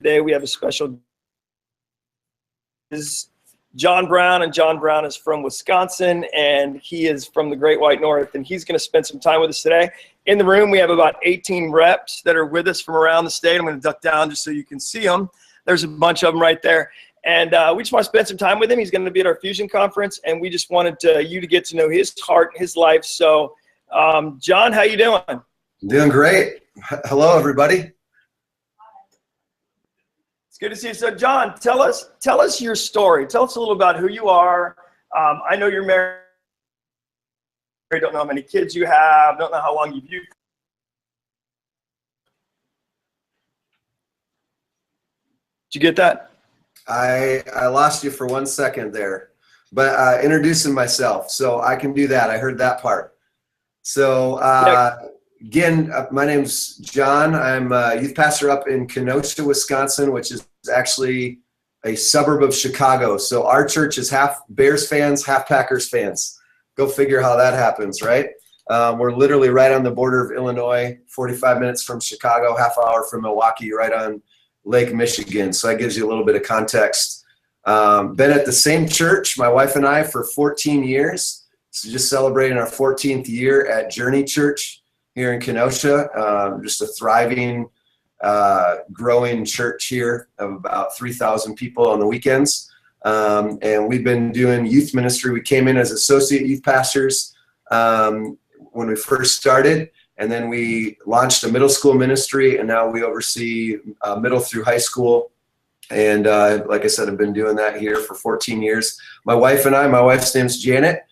Today we have a special is John Brown, and John Brown is from Wisconsin, and he is from the Great White North, and he's going to spend some time with us today. In the room, we have about 18 reps that are with us from around the state. I'm going to duck down just so you can see them. There's a bunch of them right there, and we just want to spend some time with him. He's going to be at our Fusion conference, and we just wanted you to get to know his heart, his life. So, John, how you doing? Doing great. Hello, everybody. Good to see you. So, John, tell us your story. Tell us a little about who you are. I know you're married. I don't know how many kids you have. Don't know how long you've used. Did you get that? I lost you for 1 second there, but introducing myself. So I can do that. I heard that part. So again, my name's John. I'm a youth pastor up in Kenosha, Wisconsin, which is actually a suburb of Chicago. So our church is half Bears fans, half Packers fans. Go figure how that happens, right? We're literally right on the border of Illinois, 45 minutes from Chicago, half hour from Milwaukee, right on Lake Michigan. So that gives you a little bit of context. Been at the same church, my wife and I, for 14 years. So just celebrating our 14th year at Journey Church here in Kenosha. Just a thriving, growing church here of about 3,000 people on the weekends. And we've been doing youth ministry. We came in as associate youth pastors when we first started, and then we launched a middle school ministry, and now we oversee middle through high school. And like I said, I've been doing that here for 14 years. My wife and I, my wife's name's Janet.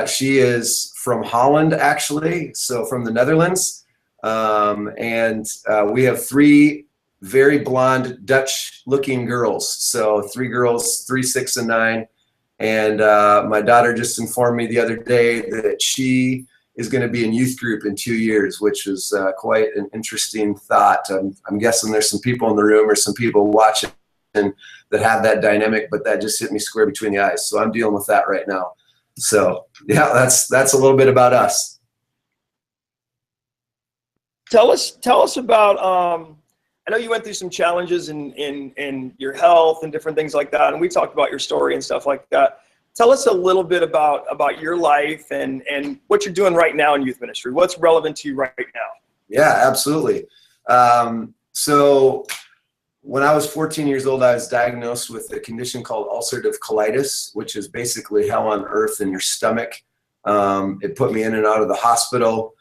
She is from Holland, actually, so from the Netherlands. And we have 3 very blonde Dutch-looking girls. So 3 girls, 3, 6, and 9. And my daughter just informed me the other day that she is going to be in youth group in 2 years, which is quite an interesting thought. I'm guessing there's some people in the room or some people watching that have that dynamic, but that just hit me square between the eyes. So I'm dealing with that right now. So yeah, that's a little bit about us. Tell us about. I know you went through some challenges in your health and different things like that, and we talked about your story and stuff like that. Tell us a little bit about your life and what you're doing right now in youth ministry. What's relevant to you right now? Yeah, absolutely. So when I was 14 years old, I was diagnosed with a condition called ulcerative colitis, which is basically hell on earth in your stomach. It put me in and out of the hospital,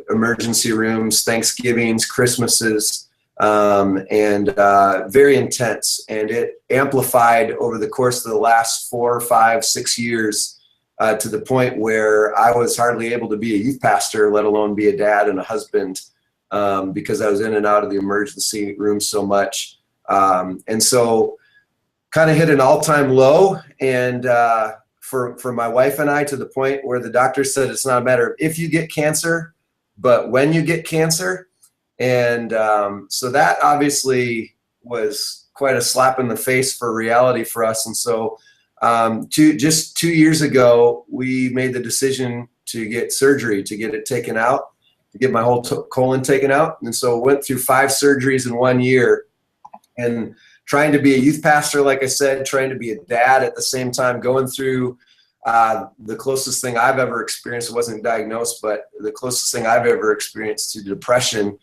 emergency rooms, Thanksgivings, Christmases, and very intense. And it amplified over the course of the last 4, 5, 6 years to the point where I was hardly able to be a youth pastor, let alone be a dad and a husband, because I was in and out of the emergency room so much. And so kind of hit an all-time low, and for my wife and I, to the point where the doctor said it's not a matter of if you get cancer, but when you get cancer. And so that obviously was quite a slap in the face for reality for us. And so just 2 years ago, we made the decision to get surgery, to get it taken out, to get my whole colon taken out. And so went through 5 surgeries in 1 year, and trying to be a youth pastor, like I said, trying to be a dad at the same time, going through the closest thing I've ever experienced. It wasn't diagnosed, but the closest thing I've ever experienced to depression.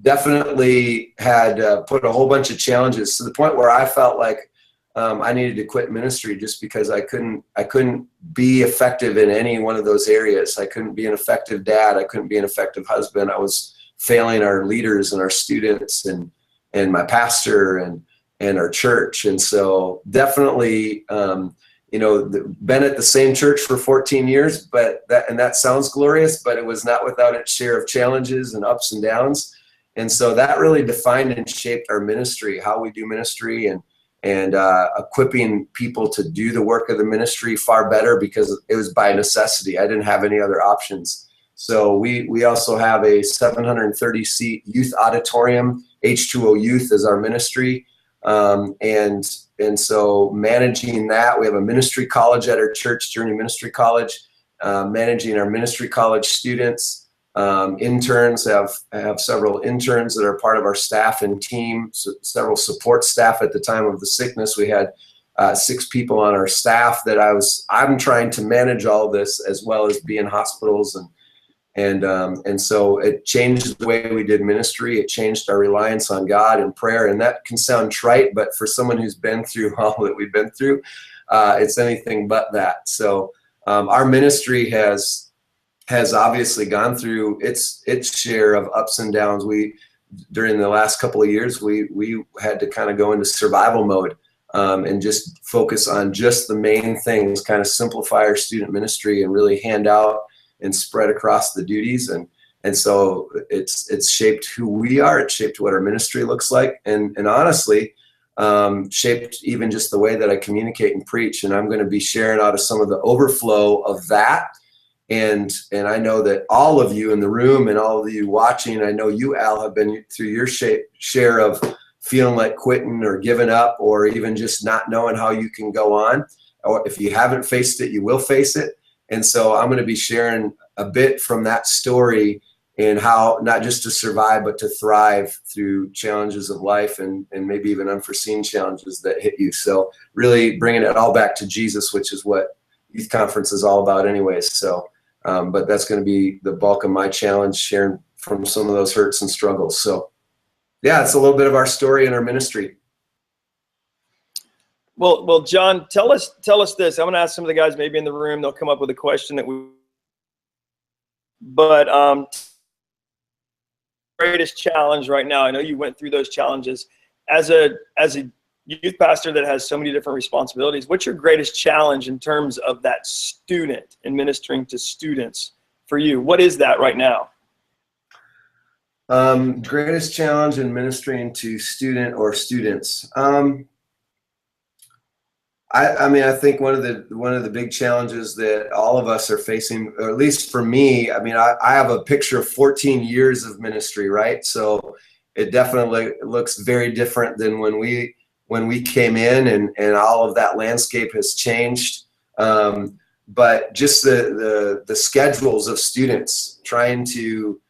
Definitely had put a whole bunch of challenges to the point where I felt like I needed to quit ministry, just because I couldn't be effective in any one of those areas. I couldn't be an effective dad. I couldn't be an effective husband. I was failing our leaders and our students and my pastor and our church. And so definitely, been at the same church for 14 years, but that sounds glorious, but it was not without its share of challenges and ups and downs. And so that really defined and shaped our ministry, how we do ministry, and equipping people to do the work of the ministry far better, because it was by necessity. I didn't have any other options. So we also have a 730-seat youth auditorium. H2O Youth is our ministry. And so managing that, we have a ministry college at our church, Journey Ministry College, managing our ministry college students, Interns have several interns that are part of our staff and team, several support staff. At the time of the sickness, we had 6 people on our staff that I'm trying to manage all this, as well as be in hospitals, and so it changed the way we did ministry. It changed our reliance on God and prayer, and that can sound trite, but for someone who's been through all that we've been through, it's anything but that. So our ministry has obviously gone through its share of ups and downs. During the last couple of years, we had to kind of go into survival mode, and just focus on just the main things, kind of simplify our student ministry and really hand out and spread across the duties. And so it's shaped who we are. It's shaped what our ministry looks like, and honestly, shaped even just the way that I communicate and preach. And I'm going to be sharing out of some of the overflow of that. And I know that all of you in the room and all of you watching, I know you, Al, have been through your share of feeling like quitting or giving up, or even just not knowing how you can go on. Or if you haven't faced it, you will face it. And so I'm going to be sharing a bit from that story, and how not just to survive, but to thrive through challenges of life, and maybe even unforeseen challenges that hit you. So really bringing it all back to Jesus, which is what youth conference is all about anyways. So, but that's going to be the bulk of my challenge, sharing from some of those hurts and struggles. So yeah, it's a little bit of our story and our ministry. Well, John, tell us this. I'm going to ask some of the guys maybe in the room. They'll come up with a question but greatest challenge right now. I know you went through those challenges as a youth pastor that has so many different responsibilities. What's your greatest challenge in terms of that student and ministering to students for you? What is that right now? Greatest challenge in ministering to student or students. I mean, I think one of the big challenges that all of us are facing, or at least for me, I mean, I have a picture of 14 years of ministry, right? So it definitely looks very different than when we came in, and all of that landscape has changed. But just the schedules of students, trying to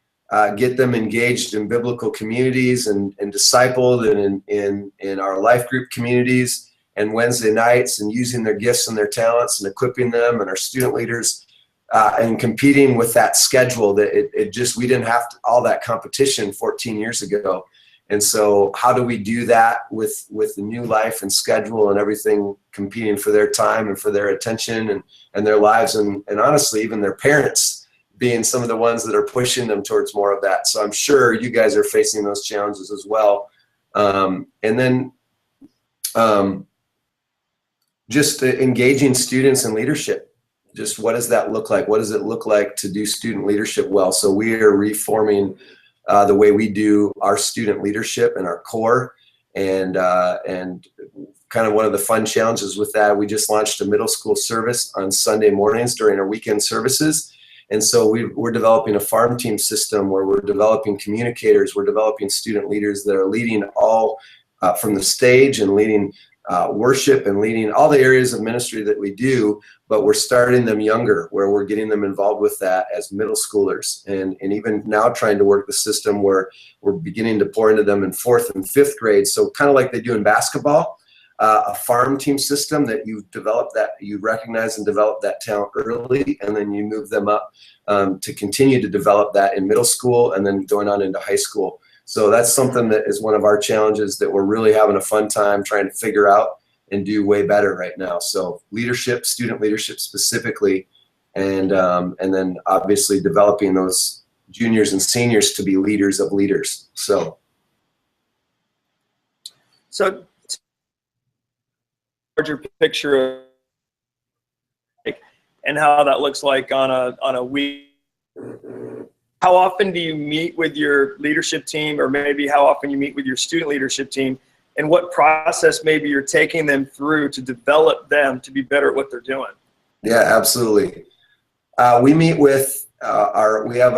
get them engaged in biblical communities and discipled and in our life group communities and Wednesday nights, and using their gifts and their talents and equipping them and our student leaders, and competing with that schedule that we didn't have all that competition 14 years ago. And so how do we do that with the new life and schedule and everything, competing for their time and for their attention and their lives, and honestly, even their parents being some of the ones that are pushing them towards more of that. So I'm sure you guys are facing those challenges as well. And then just engaging students in leadership. Just what does that look like? What does it look like to do student leadership well? So we are reforming the way we do our student leadership and our core, and kind of one of the fun challenges with that, we just launched a middle school service on Sunday mornings during our weekend services. And so we're developing a farm team system where we're developing communicators, we're developing student leaders that are leading all from the stage, and leading worship, and leading all the areas of ministry that we do, but we're starting them younger, where we're getting them involved with that as middle schoolers, and even now trying to work the system where we're beginning to pour into them in 4th and 5th grade. So kind of like they do in basketball, a farm team system that you develop, that you recognize and develop that talent early, and then you move them up to continue to develop that in middle school, and then going on into high school. So that's something that is one of our challenges that we're really having a fun time trying to figure out and do way better right now. So leadership, student leadership specifically, and then obviously developing those juniors and seniors to be leaders of leaders. So larger picture of, and how that looks like on a week. How often do you meet with your leadership team, or maybe how often you meet with your student leadership team, and what process maybe you're taking them through to develop them to be better at what they're doing? Yeah, absolutely. We meet with we have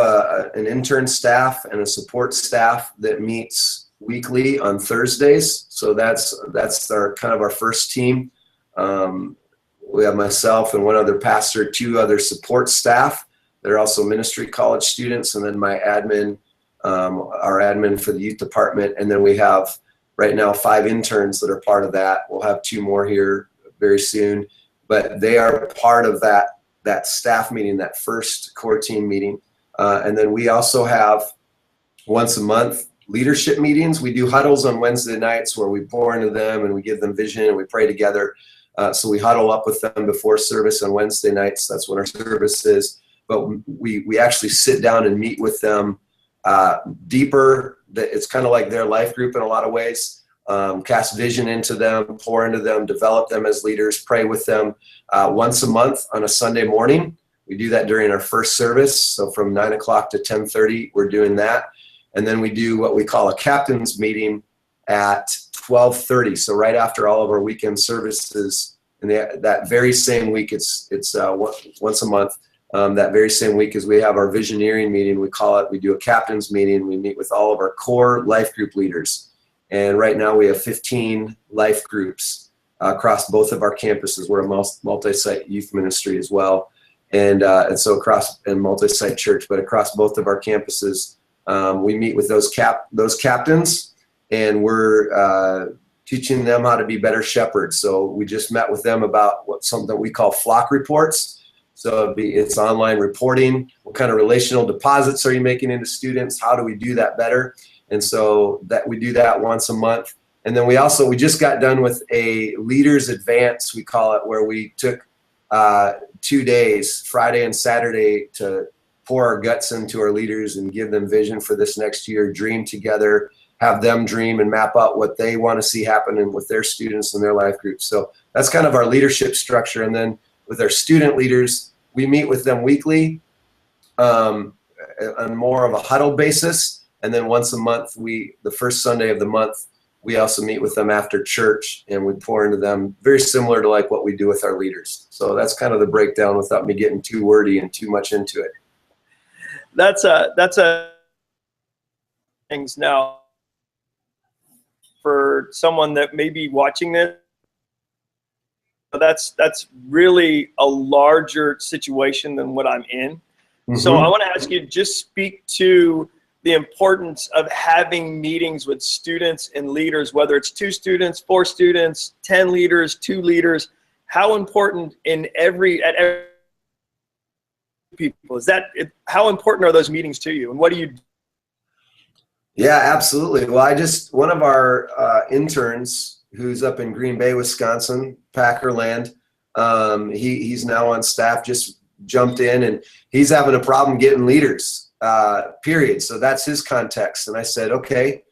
an intern staff and a support staff that meets weekly on Thursdays. So that's our kind of our first team. We have myself and one other pastor, 2 other support staff They're also ministry college students, and then my admin, our admin for the youth department. And then we have right now 5 interns that are part of that. We'll have 2 more here very soon, but they are part of that staff meeting, that first core team meeting. And then we also have once a month leadership meetings. We do huddles on Wednesday nights where we pour into them and we give them vision and we pray together. So we huddle up with them before service on Wednesday nights. That's what our service is. But we actually sit down and meet with them deeper. It's kind of like their life group in a lot of ways. Cast vision into them, pour into them, develop them as leaders, pray with them once a month on a Sunday morning. We do that during our first service. So from 9 o'clock to 10:30, we're doing that. And then we do what we call a captain's meeting at 12:30. So right after all of our weekend services, and that very same week, it's once a month. That very same week as we have our visioneering meeting, we call it, we do a captain's meeting. We meet with all of our core life group leaders. And right now we have 15 life groups across both of our campuses. We're a multi-site youth ministry as well. And so across, and multi-site church, but across both of our campuses, we meet with those captains, and we're teaching them how to be better shepherds. So we just met with them about something we call flock reports. So it's online reporting. What kind of relational deposits are you making into students? How do we do that better? And so that we do that once a month. And then we just got done with a leaders advance, we call it, where we took 2 days, Friday and Saturday, to pour our guts into our leaders and give them vision for this next year, dream together, have them dream and map out what they want to see happen with their students and their life groups. So that's kind of our leadership structure. And then with our student leaders, we meet with them weekly on more of a huddle basis. And then once a month, the first Sunday of the month, we also meet with them after church, and we pour into them, very similar to like what we do with our leaders. So that's kind of the breakdown without me getting too wordy and too much into it. That's things now for someone that may be watching this. That's really a larger situation than what I'm in. Mm-hmm. So I want to ask you to just speak to the importance of having meetings with students and leaders, whether it's 2 students, 4 students, 10 leaders, 2 leaders. How important at every people is that? How important are those meetings to you, and what do you do? Yeah, absolutely. Well, one of our interns who's up in Green Bay, Wisconsin, Packerland, he's now on staff, just jumped in, and he's having a problem getting leaders, period. So that's his context. And I said, okay,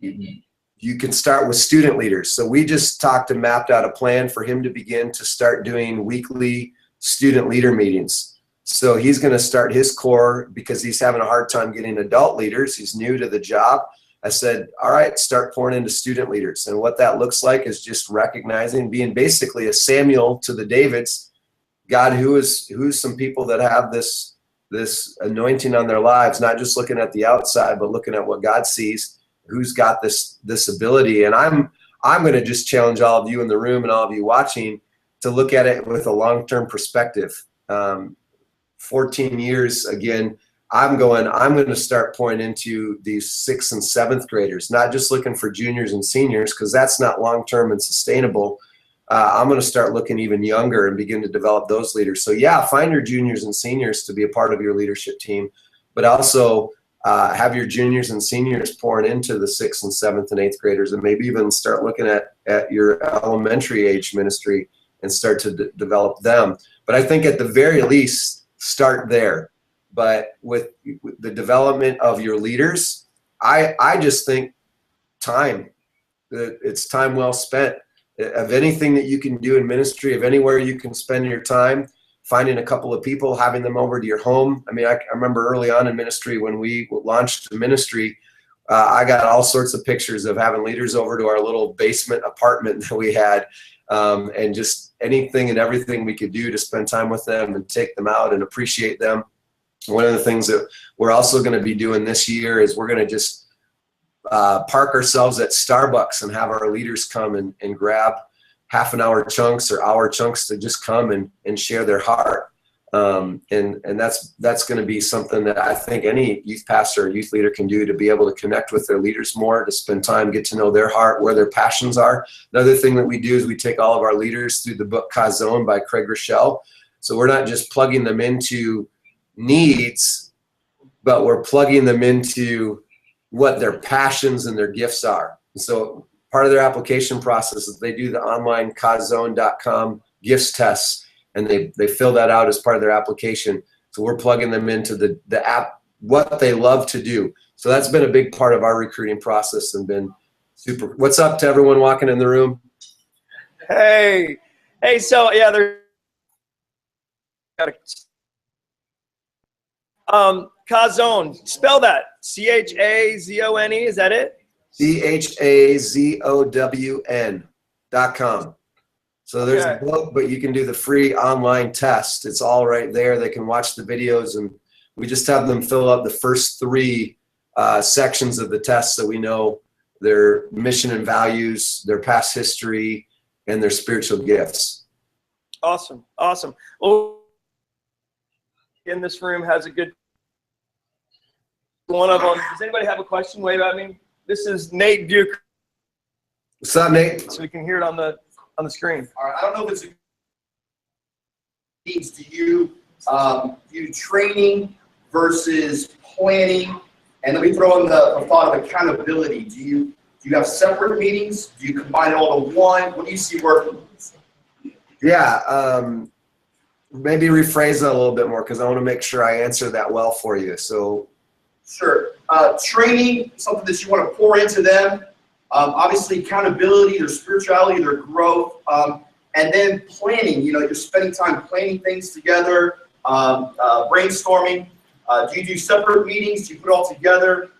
you can start with student leaders. So we just talked and mapped out a plan for him to begin to start doing weekly student leader meetings. So he's going to start his core because he's having a hard time getting adult leaders. He's new to the job. I said, all right, start pouring into student leaders. And what that looks like is just recognizing, being basically a Samuel to the Davids, God, who's some people that have this anointing on their lives, not just looking at the outside, but looking at what God sees, who's got this ability. And I'm going to just challenge all of you in the room and all of you watching to look at it with a long-term perspective. 14 years, again, I'm going to start pouring into these 6th and 7th graders, not just looking for juniors and seniors, because that's not long-term and sustainable. I'm going to start looking even younger and begin to develop those leaders. So yeah, find your juniors and seniors to be a part of your leadership team, but also have your juniors and seniors pouring into the 6th and 7th and 8th graders, and maybe even start looking at your elementary age ministry and start to develop them. But I think at the very least, start there. But with the development of your leaders, I just think it's time well spent. Of anything that you can do in ministry, of anywhere you can spend your time, finding a couple of people, having them over to your home. I mean, I remember early on in ministry when we launched the ministry, I got all sorts of pictures of having leaders over to our little basement apartment that we had, and just anything and everything we could do to spend time with them and take them out and appreciate them. One of the things that we're also going to be doing this year is we're going to just park ourselves at Starbucks and have our leaders come and grab half-an-hour chunks or hour chunks to just come and share their heart. And that's going to be something that I think any youth pastor or youth leader can do, to be able to connect with their leaders more, to spend time, get to know their heart, where their passions are. Another thing that we do is we take all of our leaders through the book Kazone by Craig Rochelle. So we're not just plugging them into needs, but we're plugging them into what their passions and their gifts are. And so part of their application process is they do the online kazone.com gifts tests, and they fill that out as part of their application. So we're plugging them into the app, what they love to do. So that's been a big part of our recruiting process and been super. What's up to everyone walking in the room? Hey, so yeah, Kazone, spell that. C-H-A-Z-O-N-E, is that it? CHAZOWN.com. So there's a book, but you can do the free online test. It's all right there. They can watch the videos, and we just have them fill out the first 3 sections of the test, so we know their mission and values, their past history, and their spiritual gifts. Awesome. Well, in this room has a good one of them. Does anybody have a question? Wave at me. This is Nate Bucher. What's up, Nate? So we can hear it on the screen. All right. I don't know if it's needs. Do you do training versus planning? And let me throw in the thought of accountability. Do you have separate meetings? Do you combine it all to one? What do you see working? Yeah, maybe rephrase that a little bit more, because I want to make sure I answer that well for you. So, sure. Training, something that you want to pour into them. Obviously, accountability, their spirituality, their growth, and then planning. You know, you're spending time planning things together, brainstorming. Do you do separate meetings? Do you put it all together?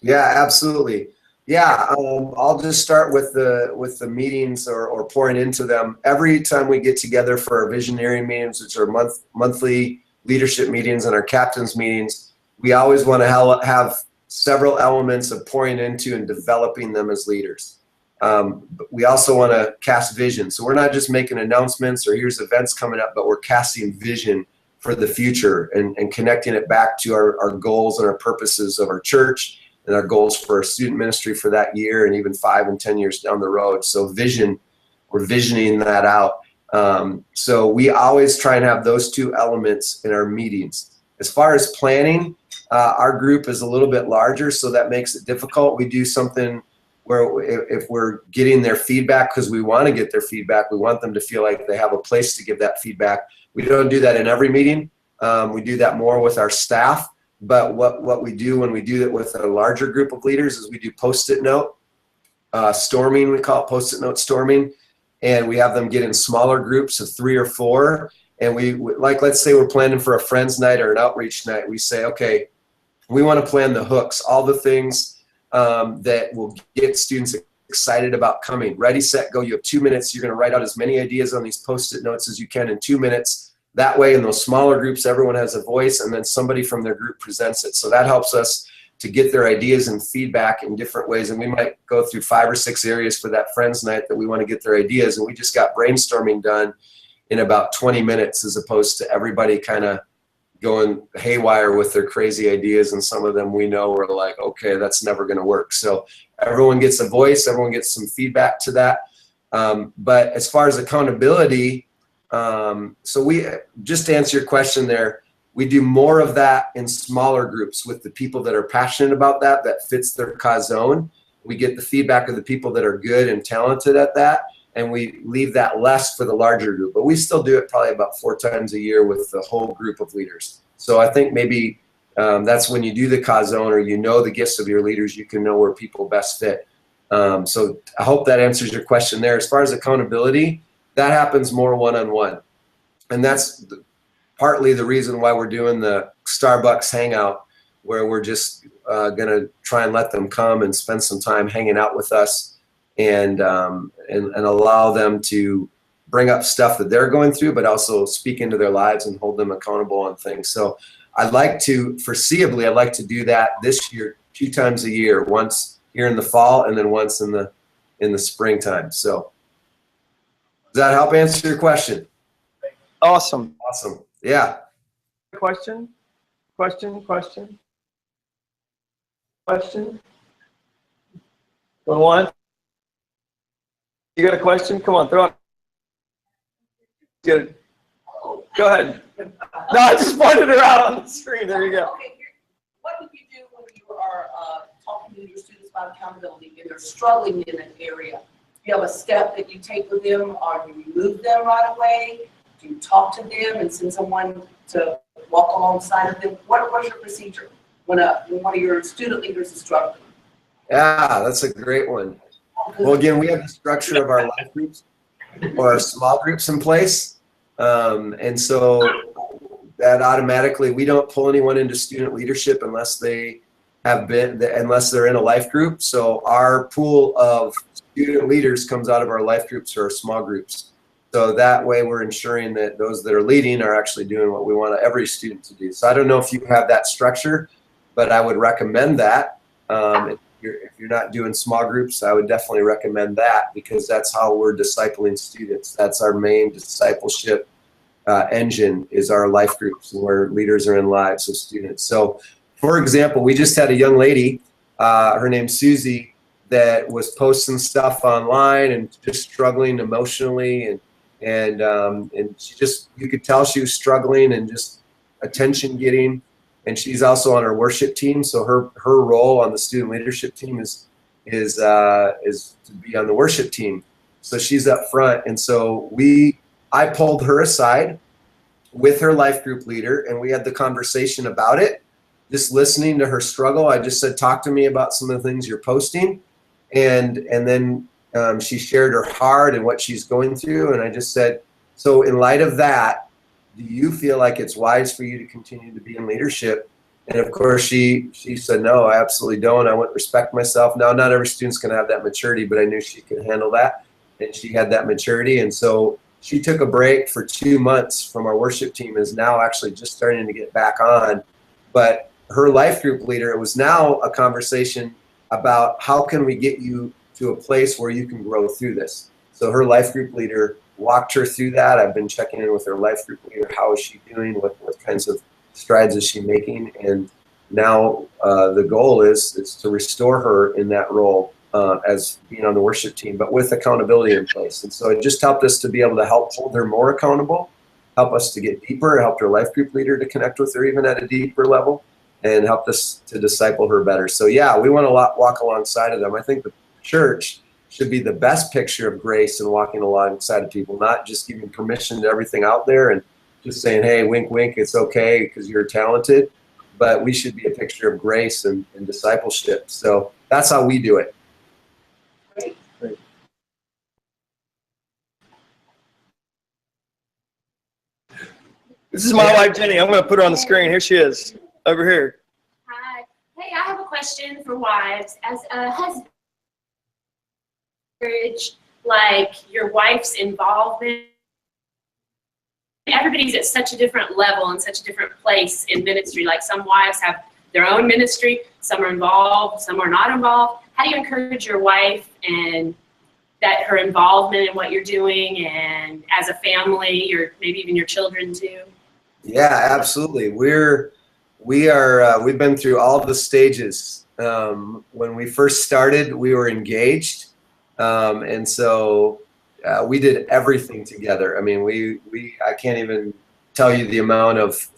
Yeah, absolutely. Yeah, I'll just start with the meetings or pouring into them. Every time we get together for our visionary meetings, which are monthly leadership meetings and our captains meetings, we always want to have several elements of pouring into and developing them as leaders. But we also want to cast vision. So we're not just making announcements or here's events coming up, but we're casting vision for the future and connecting it back to our goals and our purposes of our church and our goals for our student ministry for that year and even 5 and 10 years down the road. So vision, we're visioning that out. So we always try and have those 2 elements in our meetings. As far as planning, our group is a little bit larger, so that makes it difficult. We do something where if we're getting their feedback, because we want to get their feedback, we want them to feel like they have a place to give that feedback. We don't do that in every meeting. We do that more with our staff. But what we do when we do it with a larger group of leaders is we do post-it note storming. We call it post-it note storming. And we have them get in smaller groups of 3 or 4. And we like, let's say we're planning for a friends night or an outreach night. We say, okay, we want to plan the hooks, all the things that will get students excited about coming. Ready, set, go. You have 2 minutes. You're going to write out as many ideas on these post-it notes as you can in 2 minutes. That way, in those smaller groups, everyone has a voice, and then somebody from their group presents it. So that helps us to get their ideas and feedback in different ways. And we might go through 5 or 6 areas for that friends night that we want to get their ideas. And we just got brainstorming done in about 20 minutes, as opposed to everybody kind of going haywire with their crazy ideas. And some of them we know are like, okay, that's never going to work. So everyone gets a voice, everyone gets some feedback to that. But as far as accountability, so we, just to answer your question there, we do more of that in smaller groups with the people that are passionate about that fits their Kazone. We get the feedback of the people that are good and talented at that, and we leave that less for the larger group. But we still do it probably about 4 times a year with the whole group of leaders. So I think maybe that's when you do the Kazone, or you know the gifts of your leaders, you can know where people best fit. So I hope that answers your question there. As far as accountability, that happens more one-on-one. And that's partly the reason why we're doing the Starbucks Hangout, where we're just going to try and let them come and spend some time hanging out with us and allow them to bring up stuff that they're going through, but also speak into their lives and hold them accountable on things. So I'd like to, foreseeably, I'd like to do that this year 2 times a year, once here in the fall and then once in the springtime. So does that help answer your question? Awesome. Awesome. Yeah. Question? Question? Question? Question? Going once? You got a question? Come on, throw it. Good. Go ahead. No, I just pointed her out on the screen. There you go. Okay, what do you do when you are talking to your students about accountability and they're struggling in an area? Do you have a step that you take with them, or do you remove them right away? Do you talk to them and send someone to walk alongside of them? What's your procedure when one of your student leaders is struggling? Yeah, that's a great one. Well, again, we have the structure of our life groups or our small groups in place. And so that automatically, we don't pull anyone into student leadership unless they're in a life group. So our pool of student leaders comes out of our life groups or our small groups. So that way we're ensuring that those that are leading are actually doing what we want every student to do. So I don't know if you have that structure, but I would recommend that. If you're not doing small groups, I would definitely recommend that, because that's how we're discipling students. That's our main discipleship engine, is our life groups, where leaders are in lives of students. So for example, we just had a young lady, her name's Susie, that was posting stuff online and just struggling emotionally, and she just, you could tell she was struggling and just attention getting. And she's also on our worship team, so her role on the student leadership team is to be on the worship team. So she's up front, and so I pulled her aside with her life group leader, and we had the conversation about it. Just listening to her struggle, I just said, "Talk to me about some of the things you're posting," and then she shared her heart and what she's going through, and I just said, "So in light of that, do you feel like it's wise for you to continue to be in leadership?" And of course, she said, "No, I absolutely don't. I want to respect myself." Now, not every student's going to have that maturity, but I knew she could handle that, and she had that maturity. And so she took a break for 2 months from our worship team, is now actually just starting to get back on. But her life group leader, it was now a conversation about how can we get you to a place where you can grow through this. So her life group leader walked her through that. I've been checking in with her life group leader. How is she doing? What kinds of strides is she making? And now the goal is to restore her in that role as being on the worship team, but with accountability in place. And so it just helped us to be able to help hold her more accountable, help us to get deeper, helped her life group leader to connect with her even at a deeper level, and helped us to disciple her better. So yeah, we want to walk alongside of them. I think the church should be the best picture of grace and walking alongside of people, not just giving permission to everything out there and just saying, "Hey, wink, wink, it's okay because you're talented." But we should be a picture of grace and discipleship. So that's how we do it. Great. Great. This is my wife, Jenny. I'm going to put her on the screen. Here she is, over here. Hi. Hey, I have a question for wives. As a husband, like your wife's involvement, everybody's at such a different level and such a different place in ministry. Like some wives have their own ministry, some are involved, some are not involved. How do you encourage your wife and that her involvement in what you're doing, and as a family, or maybe even your children too? Yeah, absolutely. We've been through all the stages. When we first started, we were engaged. And so we did everything together. I mean, I can't even tell you the amount of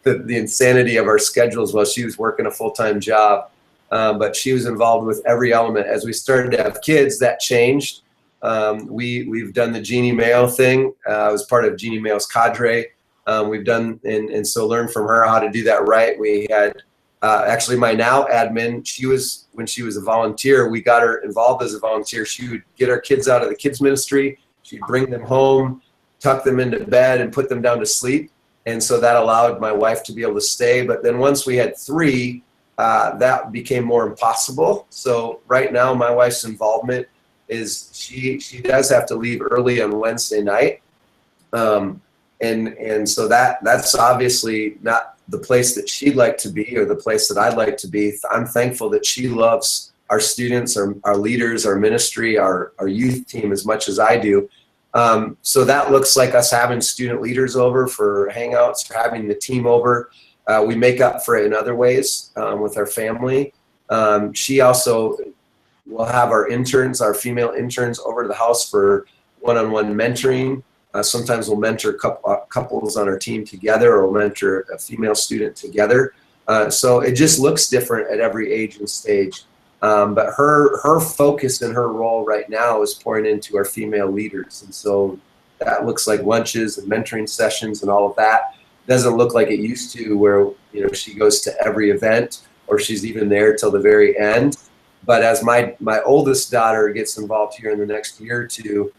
the insanity of our schedules while she was working a full-time job. But she was involved with every element. As we started to have kids, that changed. We've done the Jeannie Mayo thing. I was part of Jeannie Mayo's cadre. We've done, and so learned from her how to do that right. We had actually my now admin, when she was a volunteer, we got her involved as a volunteer. She would get our kids out of the kids ministry. She'd bring them home, tuck them into bed, and put them down to sleep. And so that allowed my wife to be able to stay. But then once we had 3, that became more impossible. So right now my wife's involvement is she does have to leave early on Wednesday night. And so that's obviously not the place that she'd like to be or the place that I'd like to be. I'm thankful that she loves our students, our leaders, our ministry, our youth team as much as I do. So that looks like us having student leaders over for hangouts, or having the team over. We make up for it in other ways with our family. She also will have our interns, our female interns, over to the house for one-on-one mentoring. Sometimes we'll mentor couples on our team together, or we'll mentor a female student together. So it just looks different at every age and stage. But her focus and her role right now is pouring into our female leaders. And so that looks like lunches and mentoring sessions and all of that. Doesn't look like it used to, where she goes to every event, or she's even there till the very end. But as my oldest daughter gets involved here in the next year or two,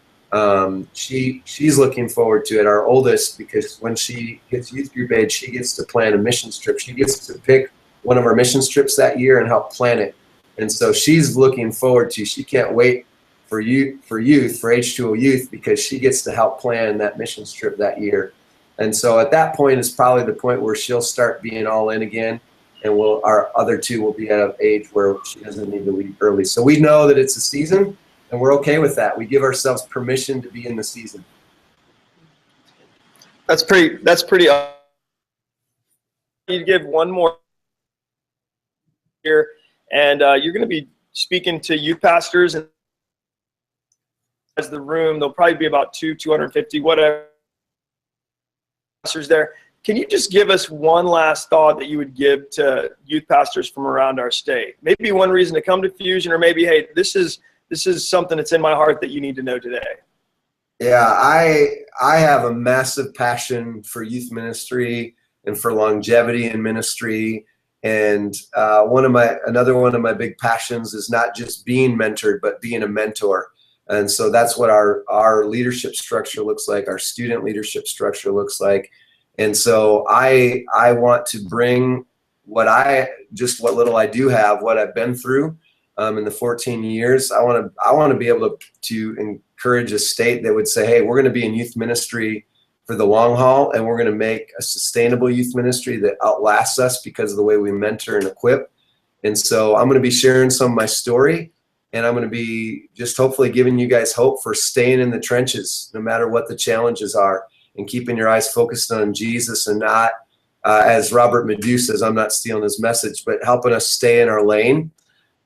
she's looking forward to it. Our oldest, because when she gets youth group age, she gets to plan a missions trip. She gets to pick one of our missions trips that year and help plan it. And so she's looking forward to. She can't wait for H2O youth, because she gets to help plan that missions trip that year. And so at that point is probably the point where she'll start being all in again, and our other two will be at an age where she doesn't need to leave early. So we know that it's a season, and we're okay with that. We give ourselves permission to be in the season. That's pretty. You give one more here, and you're going to be speaking to youth pastors, and as the room, there'll probably be about 250, whatever pastors there. Can you just give us one last thought that you would give to youth pastors from around our state? Maybe one reason to come to Fusion, or maybe, hey, this is something that's in my heart that you need to know today. Yeah, I have a massive passion for youth ministry and for longevity in ministry. And another one of my big passions is not just being mentored, but being a mentor. And so that's what our leadership structure looks like. Our student leadership structure looks like. And so I want to bring what little I do have, what I've been through in the 14 years. I want to be able to encourage a state that would say, hey, we're going to be in youth ministry for the long haul, and we're going to make a sustainable youth ministry that outlasts us because of the way we mentor and equip. And so I'm going to be sharing some of my story, and I'm going to be just hopefully giving you guys hope for staying in the trenches, no matter what the challenges are, and keeping your eyes focused on Jesus, and not, as Robert Madu says, I'm not stealing his message, but helping us stay in our lane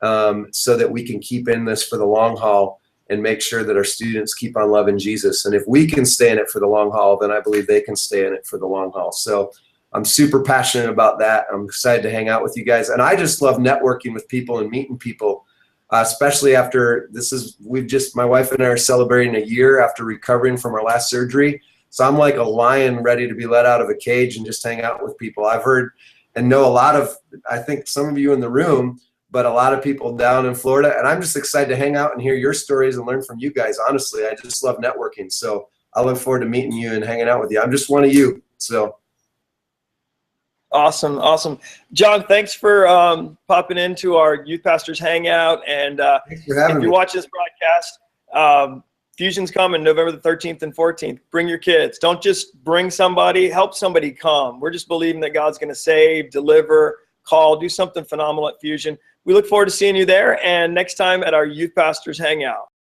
so that we can keep in this for the long haul and make sure that our students keep on loving Jesus. And if we can stay in it for the long haul, then I believe they can stay in it for the long haul. So I'm super passionate about that. I'm excited to hang out with you guys. And I just love networking with people and meeting people, especially after my wife and I are celebrating a year after recovering from our last surgery. So I'm like a lion ready to be let out of a cage and just hang out with people. I've heard and know a lot of, I think some of you in the room, but a lot of people down in Florida. And I'm just excited to hang out and hear your stories and learn from you guys. Honestly, I just love networking. So I look forward to meeting you and hanging out with you. I'm just one of you. So. Awesome. John, thanks for popping into our Youth Pastors Hangout. And thanks for having if you're me. watching this broadcast, Fusion's coming November the 13th and 14th. Bring your kids. Don't just bring somebody, help somebody come. We're just believing that God's going to save, deliver, call, do something phenomenal at Fusion. We look forward to seeing you there, and next time at our Youth Pastors Hangout.